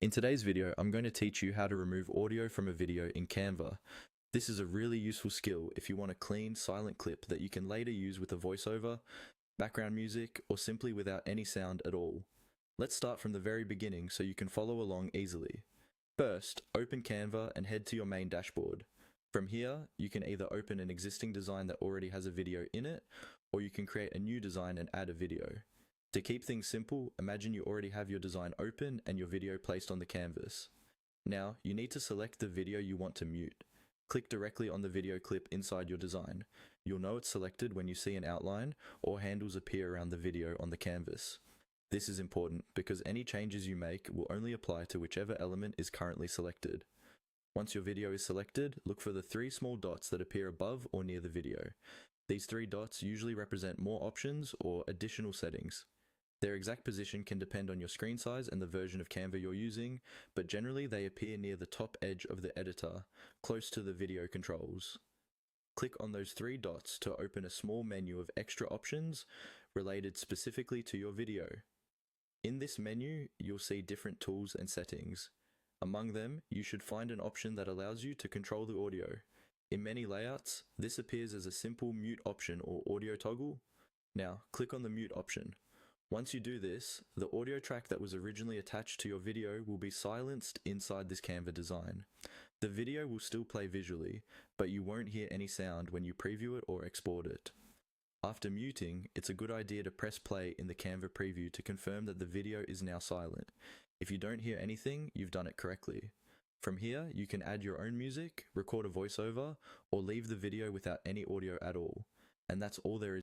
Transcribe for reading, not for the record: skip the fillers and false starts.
In today's video, I'm going to teach you how to remove audio from a video in Canva. This is a really useful skill if you want a clean, silent clip that you can later use with a voiceover, background music, or simply without any sound at all. Let's start from the very beginning so you can follow along easily. First, open Canva and head to your main dashboard. From here, you can either open an existing design that already has a video in it, or you can create a new design and add a video. To keep things simple, imagine you already have your design open and your video placed on the canvas. Now, you need to select the video you want to mute. Click directly on the video clip inside your design. You'll know it's selected when you see an outline or handles appear around the video on the canvas. This is important because any changes you make will only apply to whichever element is currently selected. Once your video is selected, look for the three small dots that appear above or near the video. These three dots usually represent more options or additional settings. Their exact position can depend on your screen size and the version of Canva you're using, but generally they appear near the top edge of the editor, close to the video controls. Click on those three dots to open a small menu of extra options related specifically to your video. In this menu, you'll see different tools and settings. Among them, you should find an option that allows you to control the audio. In many layouts, this appears as a simple mute option or audio toggle. Now, click on the mute option. Once you do this, the audio track that was originally attached to your video will be silenced inside this Canva design. The video will still play visually, but you won't hear any sound when you preview it or export it. After muting, it's a good idea to press play in the Canva preview to confirm that the video is now silent. If you don't hear anything, you've done it correctly. From here, you can add your own music, record a voiceover, or leave the video without any audio at all. And that's all there is